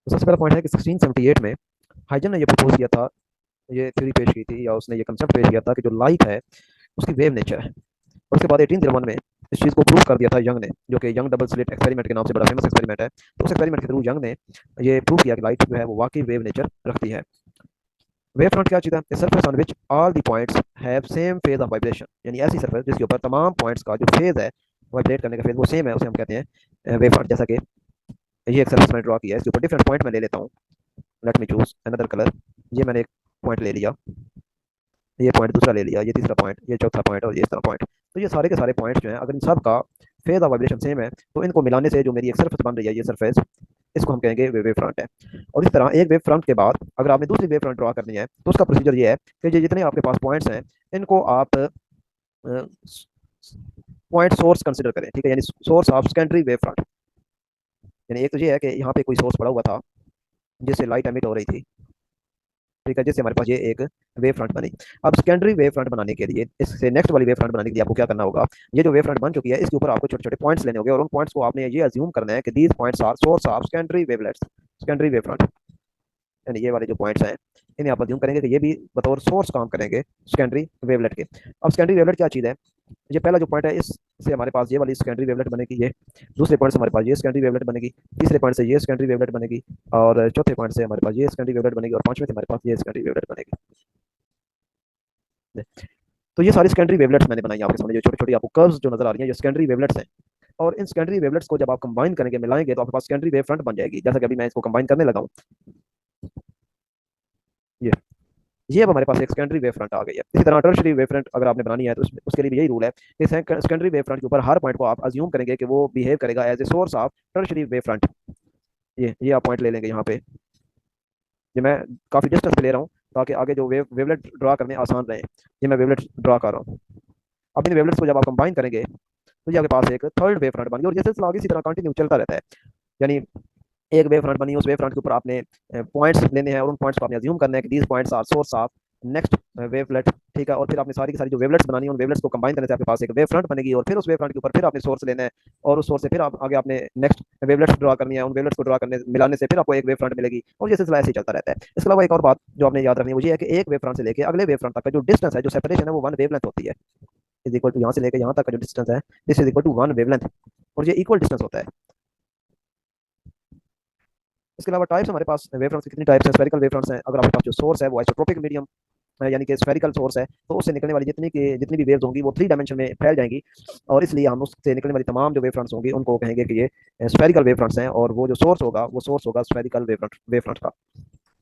तो सबसे पहला पॉइंट है कि 1678 में हाइजन ने ये प्रपोज किया था, ये थ्योरी पेश की थी या उसने ये कंसेप्ट पेश किया था कि जो लाइट है उसकी वेव नेचर है। और उसके बाद 1801 में इस चीज़ को प्रूव कर दिया था यंग ने, जो कि यंग डबल स्लिट एक्सपेरिमेंट के नाम से बड़ा फेमस एक्सपेरिमेंट है। तो उस एक्सपेरिमेंट के थ्रू यंग ने ये प्रूव किया कि लाइट जो है वो वाकई वेव नेचर रखती है। वेव फ्रंट क्या चीज़ है? Surface on which all the points have same phase of vibration, यानी ऐसी सरफेस जिसके ऊपर तमाम पॉइंट्स का जो फेज है वाइब्रेट करने का फेज वो सेम है, उसे हम कहते हैं वेव फ्रंट। जैसा कि ये एक सरफेस मैंने ड्रॉ किया है, इसके ऊपर डिफरेंट पॉइंट मैं ले लेता हूँ। Let me choose another colour. ये मैंने एक पॉइंट ले लिया, ये पॉइंट दूसरा ले लिया, ये तीसरा पॉइंट, ये चौथा पॉइंट और ये इस तरह पॉइंट। तो ये सारे के सारे पॉइंट्स जो हैं अगर इन सब का फेज ऑफ वाइब्रेशन सेम है तो इनको मिलाने से जो मेरी एक सरफेस बन रही है, ये सरफेस, इसको हम कहेंगे वेव फ्रंट है। और इस तरह एक वेव फ्रंट के बाद अगर आपने दूसरी वेव फ्रंट ड्रॉ करनी है तो उसका प्रोसीजर ये है कि ये जितने आपके पास पॉइंट्स हैं इनको आप पॉइंट सोर्स कंसिडर करें, ठीक है, यानी source of secondary wave front. यानी एक तो ये है कि यहाँ पे कोई सोर्स पड़ा हुआ था जिससे लाइट एमिट हो रही थी, ठीक है, जिससे हमारे पास ये एक वेव फ्रंट बनी। अब सेकेंडरी वेव फ्रंट बनाने के लिए, इससे नेक्स्ट वाली वेव फ्रंट बनाने के लिए आपको क्या करना होगा? ये जो वेव फ्रंट बन चुकी है इसके ऊपर आपको छोटे छोटे पॉइंट्स लेने होंगे और उन पॉइंट्स को आपने ये अज्यूम करना है कि these points are source of secondary wavelets, secondary wave front. यानी ये वाले जो पॉइंट्स हैं इन्हें आप अज्यूम करेंगे कि ये भी बतौर सोर्स काम करेंगे सेकेंडरी वेवलेट के। अब सेकेंडरी वेवलेट क्या चीज़ है? ये पहला जो पॉइंट है इससे हमारे पास ये वाली सेकेंडरी वेवलेट बनेगी, ये दूसरे पॉइंट से हमारे पास ये सेकेंडरी वेवलेट बनेगी, तीसरे पॉइंट से ये सेकेंडरी वेवलेट बनेगी, और चौथे पॉइंट से हमारे पास ये सेकेंडरी वेवलेट बनेगी, और पांचवें से हमारे पास ये सेकेंडरी वेवलेट बनेगी। तो ये सारी सेकेंडरी वेवलेट्स मैंने बनाई आपके सामने, जो छोटी छोटी आपको कर्व्स जो नजर आ रही हैं ये सेकेंडरी वेवलेट्स हैं। और इन सेकेंडरी वेवलेट्स को जब आप कंबाइन करेंगे, मिलाएंगे, तो आपके पास सेकेंडरी वेव फ्रंट बन जाएगी। जैसा कि अभी मैं इसको कंबाइन करने लगा हूँ, ये ये अब हमारे पास एक सेकेंडरी वेव फ्रंट आ गई है। इसी तरह टर्शियरी वेव फ्रंट अगर आपने बनानी है तो उसके लिए भी यही रूल है कि सेकेंडरी वेव फ्रंट के ऊपर हर पॉइंट को आप अज्यूम करेंगे कि वो बिहेव करेगा as a source of tertiary wave front. ये आप पॉइंट ले लेंगे यहाँ पे, ये मैं काफ़ी डिस्टेंस पे ले रहा हूँ ताकि आगे जो वेवलेट ड्रा करने आसान रहे। ये मैं वेवलेट ड्रा कर रहा हूँ। अब इन वेवलेट्स को जब आप कंबाइन करेंगे तो ये आपके पास एक थर्ड वेव फ्रंट बन गई, और ये सिलसिला आगे इसी तरह कंटिन्यू चलता रहता है। यानी एक वेव फ्रंट बनी, उस वेव फ्रंट के ऊपर आपने पॉइंट्स लेने हैं और उन पॉइंट्स को आपने अज्यूम करना है कि these points are source of next wavelet, ठीक है। और फिर आपने सारी की सारी जो वेवलेट्स बनानी है उन वेवलेट्स को कंबाइन करने से आपके पास एक वेव फ्रंट बनेगी, और फिर उस वेव फ्रंट के ऊपर फिर आपने सोर्स लेना है और उस सोर्स से फिर आप आगे आपने नेक्स्ट वेवलेट्स ड्रा करनी है, उन वेवलेट्स को ड्रा करने मिलाने से फिर आपको एक वेव फ्रंट मिलेगी, और ये सिलसिला ऐसे ही चलता रहता है। इसके अलावा एक और बात जो आपने याद रखनी है वो ये है कि एक वेव फ्रंट से लेकर अगले वेव फ्रंट तक का जो डिस्टेंस है, जो सेपरेशन है, वो वन वेवलेंथ होती है। इज इक्वल टू यहाँ से लेकर यहाँ तक का जो डिस्टेंस है, this is equal to one wavelength, और ये इक्वल डिस्टेंस होता है। इसके अलावा टाइप्स हमारे पास वेव फ्रंट्स की कितनी टाइप्स हैं? स्फेरिकल वेव फ्रंट्स हैं। अगर आपके पास जो सोर्स है वो आइसोट्रोपिक मीडियम है, यानी कि स्फेरिकल सोर्स है, तो उससे निकलने वाली जितनी भी वेव्स होंगी वो थ्री डायमेंशन में फैल जाएंगी, और इसलिए हम उससे निकलने वाली तमाम जो वेव फ्रंट्स होंगी उनको कहेंगे कि ये स्फेरिकल वेव फ्रंट्स हैं, और वो जो सोर्स होगा वो सोर्स होगा स्फेरिकल वेव फ्रंट का।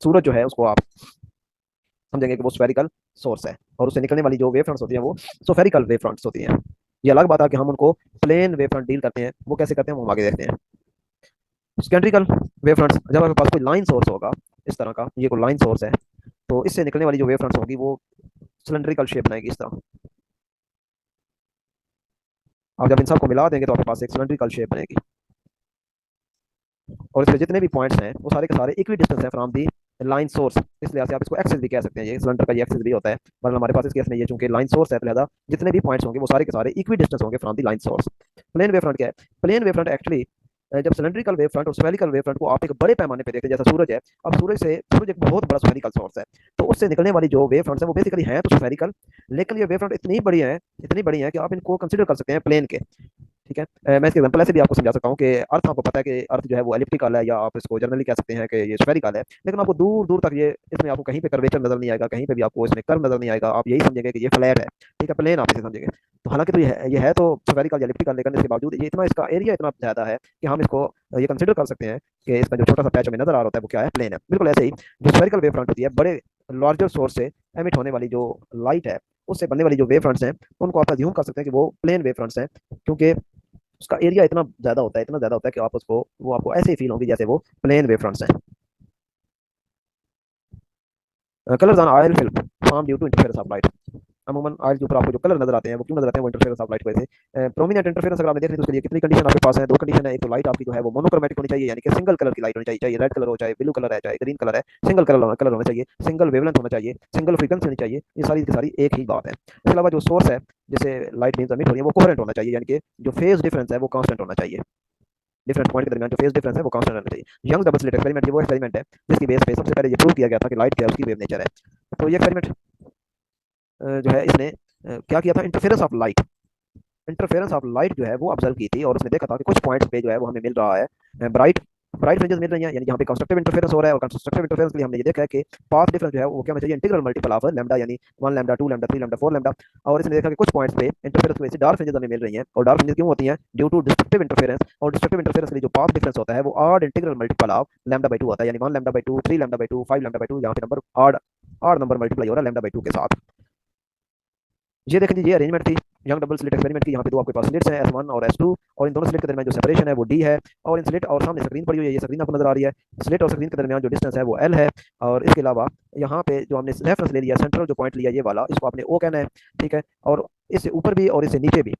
सूरज जो है उसको आप समझेंगे कि वो स्फेरिकल सोर्स है, और उससे निकलने वाली जो वेव फ्रंट्स होती हैं वो स्फेरिकल वेव फ्रंट्स होती हैं। ये अलग बात है कि हम उनको प्लेन वेव फ्रंट डील करते हैं, वो कैसे करते हैं वो हम आगे देखते हैं। सिलेंड्रिकल वेव फ्रंट्स, जब आपके पास कोई लाइन सोर्स होगा इस तरह का, ये कोई लाइन सोर्स है, तो इससे निकलने वाली जो वेव फ्रंट्स होगी वो सिलेंड्रिकल शेप बनाएगी इस तरह। आप जब इन सबको मिला देंगे तो आपके पास एक सिलेंड्रिकल शेप बनेगी, और इसके जितने भी पॉइंट्स हैं वो सारे के सारे इक्वी डिस्टेंस है फ्रॉम दी लाइन सोर्स, इसलिए आप इसको एक्सिस भी कह सकते हैं। ये सिलेंडर का ये एक्सिस भी होता है, वरना हमारे पास इस केस में ये चूंकि लाइन सोर्स है तो लिहाजा जितने भी पॉइंट्स होंगे वो सारे के सारे इक्वी डिस्टेंस होंगे from the line source. Plane wave front क्या है? प्लेन वेव फ्रंट एक्चुअली जब सिलेंड्रिकल वेव फ्रंट और स्फेरिकल वेव फ्रंट को आप एक बड़े पैमाने पर देखते हैं, जैसा सूरज है, अब सूरज एक बहुत बड़ा स्फेरिकल सोर्स है, तो उससे निकलने वाली जो वेव फ्रंट्स है वो बेसिकली है तो स्फेरिकल, लेकिन ये वेव फ्रंट इतनी बड़ी है कि आप इनको कंसिडर कर सकते हैं प्लेन के, ठीक है। मैं इसके एग्जांपल ऐसे भी आपको समझा सकता हूँ कि अर्थ आपको पता है कि अर्थ जो है वो एलिप्टिकल है, या आप इसको जनरली कह सकते हैं कि ये स्फेरिकल है, लेकिन आपको दूर दूर तक ये इसमें आपको कहीं पे कर्वेचर नजर नहीं आएगा, कहीं पे भी आपको इसमें कर्व नजर नहीं आएगा, आप यही समझेंगे कि ये फ्लैट है, ठीक है, प्लेन आप इसे समझेंगे। तो हालांकि तो ये है तो स्फेरिकल या एलिप्टिकल, लेकिन इसके बावजूद ये इतना, इसका एरिया इतना ज्यादा है कि हम इसको ये कंसिडर कर सकते हैं कि इसका जो छोटा सा पैच हमें नजर आ रहा होता है वो क्या है? प्लेन है। बिल्कुल ऐसे ही जो स्फेरिकल वेव फ्रंट होती है, बड़े लार्जर सोर्स से एमिट होने वाली जो लाइट है उससे बनने वाली जो वेव फ्रंट्स हैं उनको आप अज्यूम कर सकते हैं कि वो प्लेन वेव फ्रंट्स हैं, क्योंकि उसका एरिया इतना ज्यादा होता है कि आप उसको वो आपको ऐसे ही फील होगी जैसे वो प्लेन वेव फ्रंट्स हैं। Colours on oil film form due to interference of light. अमूमन ऑयल के ऊपर आपको जो कलर नजर आते हैं वो क्यों नजर आते हैं? वो इंटरफेरेंस ऑफ लाइट की वजह से। प्रोमिनेंट इंटरफेरेंस अगर आपने देख ली तो उसके लिए कितनी कंडीशन आपके पास है? दो कंडीशन है। एक तो लाइट आपकी जो है वो मोनोक्रोमेटिक होनी चाहिए, यानी कि सिंगल कलर की लाइट होनी चाहिए, चाहे रेड कलर हो, चाहे ब्लू कलर है, चाहे ग्रीन कलर है, सिंगल कलर होना चाहिए, सिंगल वेवलेंथ होना चाहिए, सिंगल फ्रीक्वेंसी होनी चाहिए। ये सारी की सारी एक ही बात है। इसके अलावा जो सोर्स है जिसे लाइट बीम्स एमिट हो रही है वो कोहेरेंट होना चाहिए, यानी कि जो फेज डिफरेंस है वो कांस्टेंट होना चाहिए। डिफरेंट पॉइंट के दरमियान जो फेज डिफरेंस है वो कांस्टेंट रहना चाहिए। यंग डबल स्लिट एक्सपेरिमेंट ये वो एक्सपेरिमेंट है जिसकी बेस पे सबसे पहले ये प्रूव किया गया था कि लाइट क्या है, उसकी वेव नेचर है। तो ये एक्सपेरिमेंट जो है इसने क्या किया था, इंटरफेरेंस ऑफ लाइट जो है वो ऑब्जर्व की थी, और उसने देखा था कि कुछ पॉइंट्स पे जो है वो हमें मिल रहा है ब्राइट ब्राइट फ्रिंजेस मिल रही हैं, यानी यहाँ पे कंस्ट्रक्टिव इंटरफेरेंस हो रहा है। और कंस्ट्रक्टिव इंटरफेरेंस के लिए हमने ये देखा है कि पाथ डिफरेंस जो है वो क्या होना चाहिए, इंटीग्रल मल्टीपल ऑफ लैम्डा, यानी 1 लैम्डा 2 लैम्डा 3 लैम्डा 4 लैम्डा। और इसने देखा कि कुछ पॉइंट्स पे इंटरफेरेंस की वजह से डार्क फ्रिंजेस हमें मिल रही हैं, और डार्क फ्रिंजेस क्यों होती हैं, ड्यू टू डिस्ट्रक्टिव इंटरफेरेंस। और डिस्ट्रक्टिव इंटरफेरेंस के लिए जो पाथ डिफरेंस होता है वो odd integral multiple of lambda by 2 होता है, यानी 1 lambda by 2 3 lambda by 2 5 lambda by 2, यहाँ पे number odd odd number multiply हो रहा है लैम्डा बाई 2 के साथ। ये देखें जी, ये अरेंजमेंट थी यंग डबल स्लिट एक्सपेरिमेंट की। यहाँ पे दो आपके पास स्लिट्स हैं S1 और S2, और इन दोनों स्लिट के दरमियान जो सेपरेशन है वो D है, और इन स्लिट और सामने स्क्रीन पड़ी हुई है, ये स्क्रीन आपको नजर आ रही है। स्लिट और स्क्रीन के दरमियान जो डिस्टेंस है वो L है। और इसके अलावा यहाँ पे जो हमने रेफरेंस ले लिया, सेंट्रल जो पॉइंट लिया ये वाला, इसको आपने O कहना है, ठीक है। और इससे ऊपर भी और इससे नीचे भी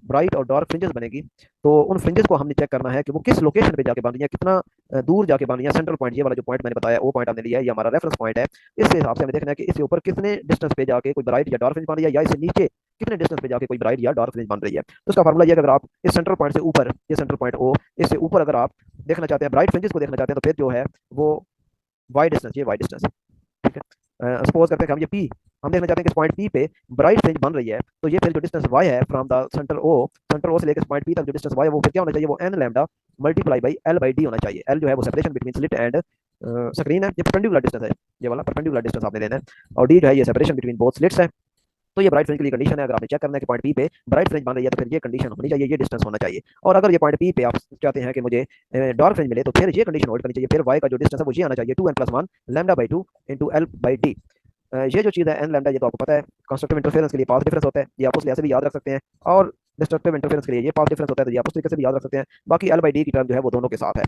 ब्राइट और डार्क फ्रिंजेस बनेगी, तो उन फ्रिंजेस को हमने चेक करना है कि वो किस लोकेशन पे जाके बन रही है, कितना दूर जाके बन रही है। सेंट्रल पॉइंट ये वाला जो पॉइंट मैंने बताया, वो पॉइंट हमने लिया है, ये हमारा रेफरेंस पॉइंट है। इसके हिसाब से हमें देखना है कि इसके ऊपर कितने डिस्टेंस पे जाके कोई ब्राइट या डार्क फ्रिंज बन रही है, या इससे नीचे कितने डिस्टेंस पे जाके कोई ब्राइट या डार्क फ्रिंज बन रही है। तो उसका फार्मूला ये है कि अगर आप इस सेंट्रल पॉइंट से ऊपर, ये सेंट्रल पॉइंट O, इससे ऊपर अगर आप देखना चाहते हैं ब्राइट फ्रिंजेस को देखना चाहते हैं, तो फिर जो है वो वाई डिस्टेंस, ये वाई डिस्टेंस, ठीक है। सपोज करते हैं कि हम ये पी हम देखना चाहते हैं कि इस पॉइंट पी पे ब्राइट फ्रिंज बन रही है, तो ये फिर जो डिस्टेंस वाई है फ्रॉम द सेंटर ओ से लेकर पॉइंट पी तक जो डिस्टेंस वाई है वो फिर क्या होना चाहिए, वो N lambda multiply by L by D होना चाहिए। एल जो है वो separation between slit and screen है, ये परपेंडिकुलर डिस्टेंस है, ये वाला परपेंडिकुलर डिस्टेंस आपने लेना है। और डी जो है ये सेपरेशन बिटवीन बोथ स्लिट्स है। तो ये ब्राइट फ्रिंज के लिए कंडीशन है, अगर आपने चेक करना है कि पॉइंट पी पे ब्राइट फ्रिंज बन रही है, तो फिर ये कंडीशन होनी चाहिए, ये डिस्टेंस होना चाहिए। और अगर ये पॉइंट पी पे आप चाहते हैं कि मुझे डार्क फ्रिंज मिले, तो फिर ये कंडीशन होल्ड करनी चाहिए, फिर वाई का जो डिस्टेंस है वो ये आना चाहिए 2n+1 lambda by 2 into L by D. ये जो चीज़ है एन लैम्डा, ये तो आपको पता है। कंस्ट्रक्टिव इंटरफेरेंस के लिए पाथ डिफरेंस होता है, ये आप उस लिहाज से भी याद रख सकते हैं, और डिस्ट्रक्टिव इंटरफेरेंस के लिए ये पाथ डिफरेंस होता है, तो ये आप उस तरीके से भी याद रख सकते हैं। बाकी एल बाई डी की टर्म जो है वो दोनों के साथ है।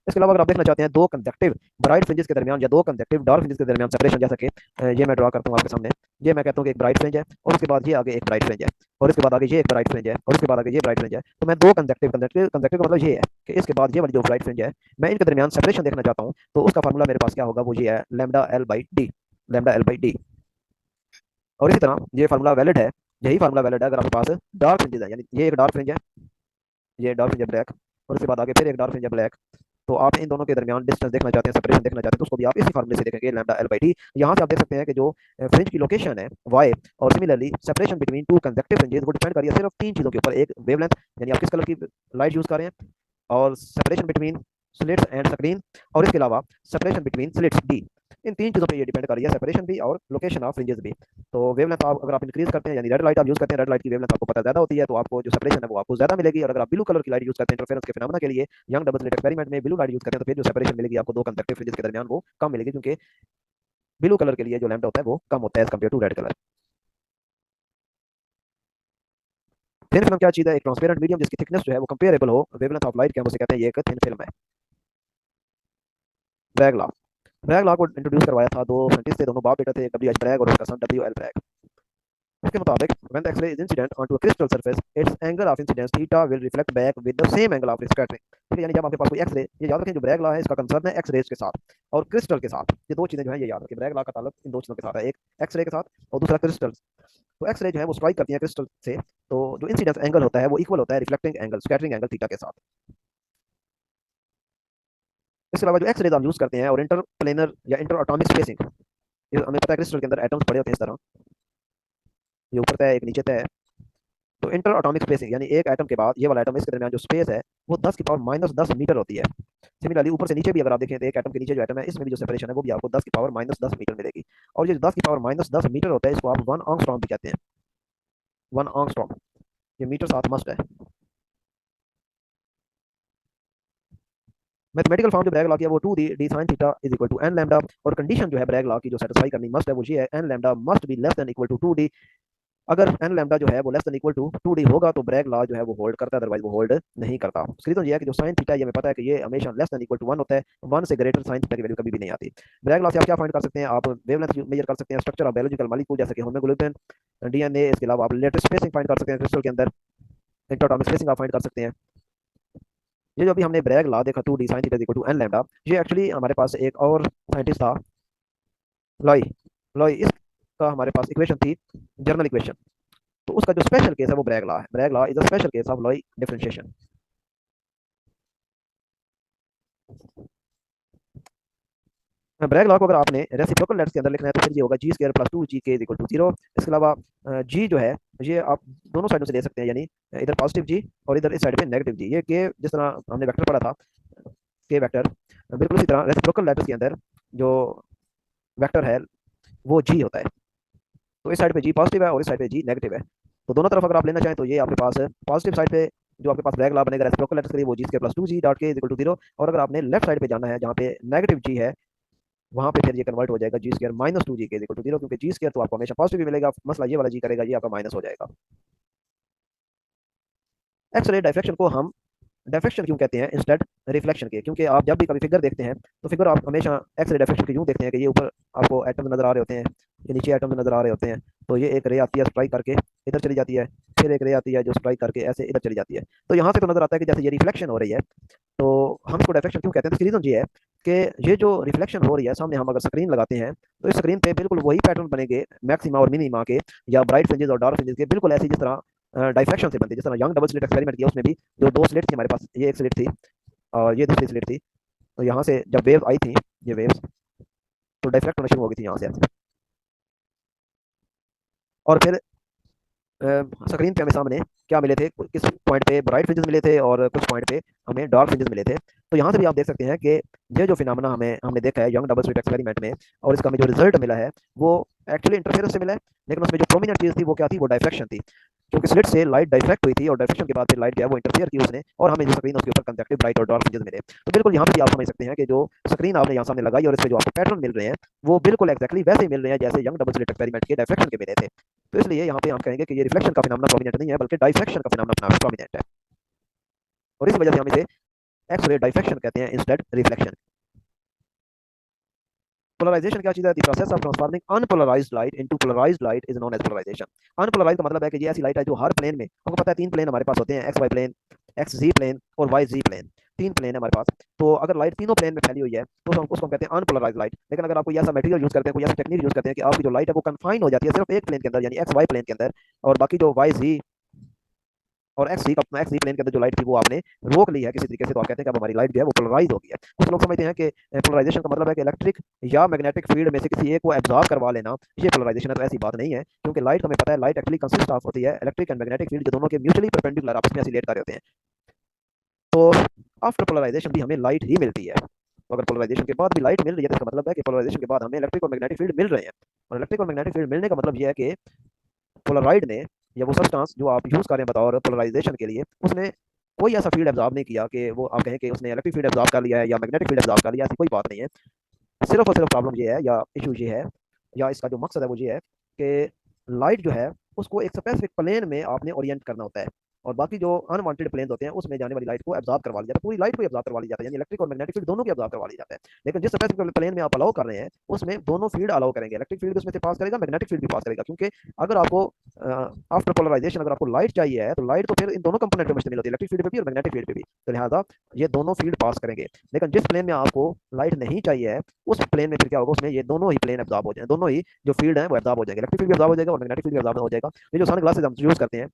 इसके अलावा अगर आप देखना चाहते हैं दो कंजक्टिव ब्राइट फ्रिंजेस के दरमियान या दो कंजक्टिव डार्क फ्रिंजेस के दरमियान सेपरेशन, जैसा कि ये मैं ड्रा करता हूँ आपके सामने। ये मैं कहता हूँ कि एक ब्राइट फ्रिंज है, और उसके बाद ये आगे एक ब्राइट फ्रिंज है, और इसके बाद आगे ये एक ब्राइट फ्रिंज है, और उसके बाद आगे ये ब्राइट फ्रिंज है। तो मैं दो कंजक्टिव कंजक्टिव कंजक्टिव का मतलब ये है कि इसके बाद ये वाली जो ब्राइट फ्रिंज है, मैं इनके दरमियान सेपरेशन देखना चाहता हूँ, तो उसका फार्मूला मेरे पास क्या होगा, वो ये है lambda L by D, lambda L by D. और इसी तरह ये फार्मूला वैलिड है, यही फार्मूला वैलिड है अगर आपके पास डार्क फ्रिंजेस है, यानी ये एक डार्क फ्रिंज है, ये डार्क फ्रिंज है ब्लैक, और उसके बाद आगे फिर एक डार्क फ्रिंज है ब्लैक। तो आप इन दोनों के दरमियान डिस्टेंस देखना चाहते हैं, सेपरेशन देखना चाहते हैं, तो उसको भी आप इसी फार्मूले से देखेंगे, लैम्डा एल बाई डी। यहाँ से आप देख सकते हैं कि जो फ्रिंज की लोकेशन है वाई, और similarly separation between two conjunctive fringes वो डिपेंड करिए सिर्फ तीन चीज़ों के ऊपर, एक वेवलेंथ यानी आप किस कलर की लाइट यूज़ कर रहे हैं, और separation between slits and screen, और इसके अलावा सेपरेशन बिटवीन स्लिट्स डी। इन तीन चीज़ों पे ये डिपेंड कर रही है, सेपरेशन भी और लोकेशन ऑफ फ्रिंजेस भी। तो वेवलेंथ आप अगर आप इंक्रीज करते हैं, यानी रेड लाइट आप यूज़ करते हैं, रेड लाइट की वेवलेंथ आपको पता ज़्यादा होती है, तो आपको जो सेपरेशन है वो आपको ज़्यादा मिलेगी। और अगर आप ब्लू कलर की लाइट यूज़ करते हैं इंटरफेरेंस के फिनोमेना के लिए, यंग डबल स्लिट एक्सपेरिमेंट में ब्लू लाइट यूज़ करते हैं, तो फिर जो सेपरेशन मिलेगी आपको दो कंजक्टिव फ्रिंजेस के दरमियान वो कम मिलेगी, क्योंकि ब्लू कलर के लिए जो लैम्डा होता है वो कम होता है as compare to red colour. Thin film क्या चीज़ है, एक ट्रांसपेरेंट मीडियम जिसकी थिकनेस जो है वो कंपेरेबल हो वेवलेंथ ऑफ लाइट के, हम उसे कहते हैं ये एक थिन फिल्म है। ब्रैग लॉ, ब्रैग लॉ को इंट्रोड्यूस करवाया था दो साइंटिस्ट थे, दोनों बाप बेटा थे, डब्ल्यू एच ब्रैग और उसका सन डब्ल्यू एल ब्रैग। इसके मुताबिक when the X-ray is incident onto a crystal surface, its angle of incidence theta will reflect back with the same angle of scattering। ठीक है, यानी जब आपके पास कोई एक्सरे, ये याद रखें जो ब्रैग लॉ है इसका कंसर्न है एक्सरेज के साथ और क्रिस्टल के साथ, ये दो चीजें जो है ये याद रखें, ब्रैग लॉ का ताल्लुक इन दो चीजों के साथ है, एक एक्सरे के साथ और दूसरा क्रिस्टल। तो एक्सरे जो है वो स्ट्राइक करती है क्रिस्टल से, तो जो इंसिडेंस एंगल होता है वो इक्वल होता है reflecting angle scattering angle theta के साथ। इसके अलावा जो एक्सरे हम यूज करते हैं और इंटर प्लेनर या इंटर एटॉमिक स्पेसिंग, हमें पता है क्रिस्टल के अंदर एटम्स पड़े होते हैं इस तरह, ये ऊपर तय है एक नीचे तय है। तो इंटर एटॉमिक स्पेसिंग यानी एक एटम के बाद ये वाला एटम इसके दरमियान जो स्पेस है वो 10⁻⁻10 मीटर होती है। सिमिलरली ऊपर से नीचे भी अगर आप देखें तो एक एटम के नीचे जो एटम है इसमें भी जो सेपरेशन है वो भी आपको 10⁻−10 मीटर मिलेगी। और ये 10⁻−10 मीटर होता है इसको आप 1 एंगस्ट्रॉम भी कहते हैं, 1 एंगस्ट्रॉम, ये मीटर साथ मस्ट है। मैथमेटिकल फॉर्म जो ब्रैग लॉ की है वो 2d sin theta is equal to n lambda, और कंडीशन जो है ब्रैग लॉ की जो सेटिस्फाई करनी मस्ट है वो ये है n lambda must be less than equal to 2d। अगर एन लैम्डा जो है वो less than equal to 2d होगा तो ब्रैग लॉ जो है वो होल्ड करता है, अदरवाइज वो होल्ड नहीं करता। उसकी रीजन ये है कि जो साइन थीटा ये हमें पता है कि ये हमेशा लेस देन इक्वल टू 1 होता है, 1 से ग्रेटर साइन थीटा की वैल्यू कभी भी नहीं आती। ब्रैग लॉ से आप क्या फाइंड कर सकते हैं, आप वेवलेंथ मेजर कर सकते हैं, स्ट्रक्चर ऑफ बायोलॉजिकल मॉलिक्यूल जैसे कि हीमोग्लोबिन, डीएनए, इसके अलावा आप लेटेस्ट स्पेसिंग फाइंड कर सकते हैं क्रिस्टल के अंदर, इंटरएटॉमिक स्पेसिंग आप फाइंड कर सकते हैं। ये जो अभी हमने ब्रैग लॉ देखा 2d sin theta equal to n lambda, ये एक्चुअली हमारे पास एक और साइंटिस्ट था लॉय लॉय, इसका हमारे पास इक्वेशन थी जर्नल इक्वेशन। तो उसका जो स्पेशल केस है वो ब्रैग लॉ है। Bragg law is a special case of Laue differentiation. Bragg law को अगर आपने रेसिप्रोकल लेटर्स के अंदर लिखना है तो फिर ये होगा जी स्क्वायर प्लस टू जी के इज इक्वल टू जीरो। इसके अलावा जी जो है ये आप दोनों साइडों से ले सकते हैं, यानी इधर पॉजिटिव जी और इधर इस साइड पे नेगेटिव जी। ये के जिस तरह हमने वेक्टर पढ़ा था, के वेक्टर, बिल्कुल इसी तरह रेसिप्रोकल लेटर्स के अंदर जो वेक्टर है वो जी होता है। तो इस साइड पे जी पॉजिटिव है और इस साइड पे जी नेगेटिव है। तो दोनों तरफ अगर आप लेना चाहें तो ये आपके पास पॉजिटिव साइड पे जो आपके पास ब्रैग लॉ बनेगा रेसिप्रोकल लेटर्स के लिए वो जी स्क्वायर प्लस टू जी डॉट के इज इक्वल टू जीरो। और अगर आपने लेफ्ट साइड पे जाना है जहाँ पे नेगेटिव जी है, वहां पे फिर ये कन्वर्ट हो जाएगा जी स्क्वायर माइनस टू जी के इक्वल टू जीरो, क्योंकि जी स्क्वायर तो आपको हमेशा पॉजिटिव ही मिलेगा, मसला ये वाला जी करेगा, ये आपका माइनस हो जाएगा। एक्सरे डायफ्रैक्शन को हम डायफ्रैक्शन क्यों कहते हैं इंस्टेड रिफ्लेक्शन के? क्योंकि आप जब भी कभी फिगर देखते हैं तो फिगर आप हमेशा एक्सरे डायफ्रैक्शन के यूं देखते हैं कि ये ऊपर आपको एटम्स नजर आ रहे होते हैं, ये नीचे एटम्स नजर आ रहे होते हैं। तो ये एक रे आती है स्ट्राइक करके इधर चली जाती है, फिर एक रे आती है जो स्ट्राइक करके ऐसे इधर चली जाती है। तो यहाँ से तो नजर आता है कि जैसे ये रिफ्लेक्शन हो रही है। तो हम इसको डायफ्रैक्शन क्यों कहते हैं? तो इसकी रीजन ये है कि ये जो रिफ्लेक्शन हो रही है सामने, हम अगर स्क्रीन लगाते हैं तो इस स्क्रीन पे बिल्कुल वही पैटर्न बनेंगे मैक्सिमा और मिनिमा के, या ब्राइट फ्रिंजेस और डार्क फ्रिंजेस के, बिल्कुल ऐसी जिस तरह डाइफ्रैक्शन से बनती है। जिस तरह यंग डबल स्लिट एक्सपेरिमेंट किया उसमें भी जो दो स्लिट थी हमारे पास, ये एक स्लिट थी और ये दूसरी स्लिट थी, तो यहाँ से जब वेव आई थी, ये वेव्स, तो डाइफ्रैक्ट होना शुरू हो गई थी यहाँ से ऐसे। और फिर स्क्रीन पे हमें सामने क्या मिले थे, किस पॉइंट पे ब्राइट फ्रिंजेस मिले थे और कुछ पॉइंट पे हमें डार्क फ्रिंजेस मिले थे। तो यहाँ से भी आप देख सकते हैं कि ये जो फिनोमेना हमने देखा है यंग डबल स्लिट एक्सपेरिमेंट में, और इसका हमें जो रिजल्ट मिला है वो एक्चुअली इंटरफेरेंस से मिला है, लेकिन उसमें जो प्रोमिनेंट चीज थी वो क्या थी, वो डायफ्रैक्शन थी। क्योंकि स्लिट से लाइट डायफ्रैक्ट हुई थी और डायफ्रैक्शन के बाद फिर लाइट जो है वो इंटरफेयर की उसने, और हमें जो स्क्रीन उसके ऊपर कंजक्टिव ब्राइट और डार्क फ्रिंजेस मिले। तो बिल्कुल यहाँ पे भी आप समझ सकते हैं कि जो स्क्रीन आपने यहाँ सामने लगाई और इस पे जो आपको पैटर्न मिल रहे हैं वो बिल्कुल एक्जैक्टली वैसे ही मिल रहे हैं जैसे यंग डबल स्लिट एक्सपेरिमेंट के डायफ्रैक्शन के मिले थे। तो इसलिए यहाँ पे हम कहेंगे कि ये रिफ्लेक्शन का फिनोमेना प्रोमिनेंट नहीं है, बल्कि डाइफ्रैक्शन का फिनोमेना प्रोमिनेंट है। और इस वजह से हम इसे एक्स रे डाइफ्रैक्शन कहते हैं इंस्टेड रिफ्लेक्शन। पोलराइजेशन क्या चीज है? The process of transforming unpolarised light into polarised light is known as polarisation. Unpolarised का मतलब है कि ये ऐसी लाइट है जो हर प्लेन में, हमको पता है तीन प्लेन हमारे पास होते हैं, एक्स वाई प्लेन, एक्स जी प्लेन और वाई जी प्लेन। तीन प्लेन है हमारे पास। तो अगर लाइट तीनों प्लेन में फैली हुई है तो हम उसको कहते हैं अनपोलराइज्ड लाइट। लेकिन अगर आप कोई ऐसा मटेरियल यूज करते हैं, कोई ऐसा टेक्निक यूज करते हैं कि आपकी जो लाइट है वो कन्फाइन हो जाती है सिर्फ एक प्लेन के अंदर, यानी एक्स वाई प्लेन के अंदर, और बाकी जो वाई जी और एक्स सी प्लेन के अंदर जो लाइट थी वो आपने रोक ली है किसी तरीके से, तो आप कहते हैं कि अब हमारी लाइट जो है वो पोलराइज हो गई है। कुछ लोग समझते हैं कि पोलराइजेशन का मतलब है कि इलेक्ट्रिक या मैग्नेटिक फील्ड में से किसी एक को एब्जॉर्ब करवा लेना, ये पोलराइजेशन है। तो ऐसी बात नहीं है, क्योंकि लाइट हमें पता है लाइट एक्चुअली कंसिस्ट ऑफ होती है इलेक्ट्रिक एंड मैग्नेटिक फील्ड, जो दोनों के म्यूचुअली परपेंडिकुलर आपस में एसिलेट कर रहे होते हैं। तो आफ्टर पोलराइजेशन भी हमें लाइट ही मिलती है। तो अगर पोलराइजेशन के बाद भी लाइट मिल रही है तो इसका मतलब है कि पोलराइजेशन के बाद हमें इलेक्ट्रिक और मैग्नेटिक फील्ड मिल रहे हैं। और इलेक्ट्रिक और मैग्नेटिक फील्ड मिलने का मतलब यह है कि पोलराइड ने, या वो सब्सटेंस जो आप यूज करें बतौर पोलराइजेशन के लिए, उसने कोई ऐसा फील्ड एब्जॉर्ब नहीं किया कि वो आप कहें कि उसने इलेक्ट्रिक फील्ड एब्जॉर्ब कर लिया है या मैग्नेटिक फील्ड एब्जॉर्ब कर लिया, ऐसी कोई बात नहीं है। सिर्फ और सिर्फ प्रॉब्लम ये है या इशू ये है या इसका जो मकसद है वो ये है कि लाइट जो है उसको एक स्पेसिफिक प्लेन में आपने ओरिएंट करना होता है, और बाकी जो अनवांटेड प्लेन होते हैं उसमें जाने वाली लाइट को एब्जॉर्ब करवा लिया जाता है, पूरी लाइट को एब्जॉर्ब करवा लिया जाता है, यानी इलेक्ट्रिक और मैग्नेटिक फील्ड दोनों की एब्जॉर्ब करवा लिया जाता है। लेकिन जिस स्पेसिफिक प्लेन में आप अलाउ कर रहे हैं उसमें दोनों फील्ड अलाउ करेंगे, इलेक्ट्रिक फील्ड उसमें से पास करेगा, मैग्नेटिक फील्ड भी पास करेगा। क्योंकि अगर आपको आफ्टर पोलराइजेशन अगर आपको लाइट चाहिए है तो लाइट तो फिर इन दोनों कंपोनेंट में मुश्तमिल होती है, इलेक्ट्रिक फील्ड पे भी और मैग्नेटिक फील्ड पे भी। तो लिहाजा ये दोनों फील्ड पास करेंगे। लेकिन जिस प्लेन में आपको लाइट नहीं चाहिए है उस प्लेन में फिर क्या होगा, उसमें ये दोनों ही प्लेन एब्जॉर्ब हो जाएंगे, दोनों ही जो फील्ड है वो एब्जॉर्ब हो जाएंगे, इलेक्ट्रिक फील्ड भी एब्जॉर्ब हो जाएगा और मैग्नेटिक फील्ड भी एब्जॉर्ब हो जाएगा। ये जो सन ग्लासेस हम यूज करते हैं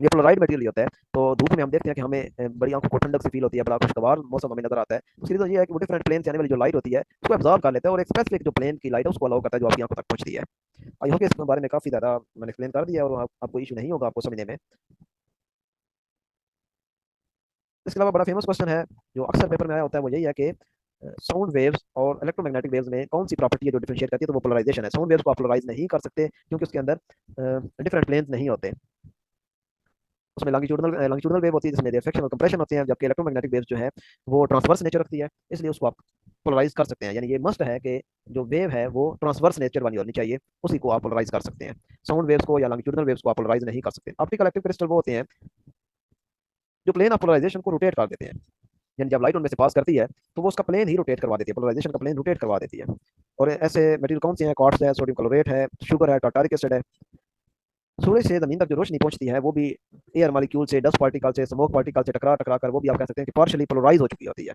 ये पोलराइड मटेरियल होता है। तो धूप में हम देखते हैं कि हमें बड़ी आंखों को ठंडक सी फील होती है, बड़ा खुशगवार मौसम हमें नजर आता है। उसकी रीजन ये है कि वो डिफरेंट प्लेन से आने वाली जो लाइट होती है उसको एब्जॉर्ब कर लेता है और एक स्पेसिफिक जो प्लेन की लाइट है उसको अलाउ करता है जो आपकी आंखों तक पहुंचती है। आई होप इस बारे में काफी ज्यादा मैंने एक्सप्लेन कर दिया और आपको इशू नहीं होगा आपको समझने में। इसके अलावा बड़ा फेमस क्वेश्चन है जो अक्सर पेपर में आया होता है, वो यही है कि साउंड वेव्स और इलेक्ट्रोमैग्नेटिक वेव्स में कौन सी प्रॉपर्टी है जो डिफरेंशिएट करती है? तो वो पोलराइजेशन है। साउंड वेव्स को आप पोलराइज नहीं कर सकते क्योंकि उसके अंदर डिफरेंट प्लेन्स नहीं होते, उसमें लॉन्गिट्यूडनल वेव होती है जिसमें रिफ्लेक्शन और कंप्रेशन होते हैं, जबकि इलेक्ट्रोमैग्नेटिक वेव्स जो है वो ट्रांसवर्स नेचर रखती है, इसलिए उसको आप पोलराइज कर सकते हैं। यानी ये मस्ट है कि जो वेव है वो ट्रांसवर्स नेचर वाली होनी चाहिए, उसी को आप पोलराइज कर सकते हैं। साउंड वेव्स को या लॉन्गिट्यूडनल वेव्स को आप पोलराइज नहीं कर सकते। ऑप्टिकल एक्टिव क्रिस्टल वो होते हैं जो प्लेन ऑफ पोलराइजेशन को रोटेट कर देते हैं, यानी जब लाइट उनमें से पास करती है तो वो उसका प्लेन ही रोटेट करवा देती है, पोलराइजेशन का प्लेन रोटेट करवा देती है। और ऐसे मटेरियल कौन से हैं? क्वार्ट्ज है, सोडियम क्लोरेट है, शुगर है, टार्टारिक एसिड है। सूरज से जमीन तक जो रोशनी पहुंचती है वो भी एयर मालिक्यूल से, डस्ट पार्टिकल से, स्मोक पार्टिकल से टकरा टकरा कर वो भी आप कह सकते हैं कि पार्शियली पोलराइज हो चुकी होती है।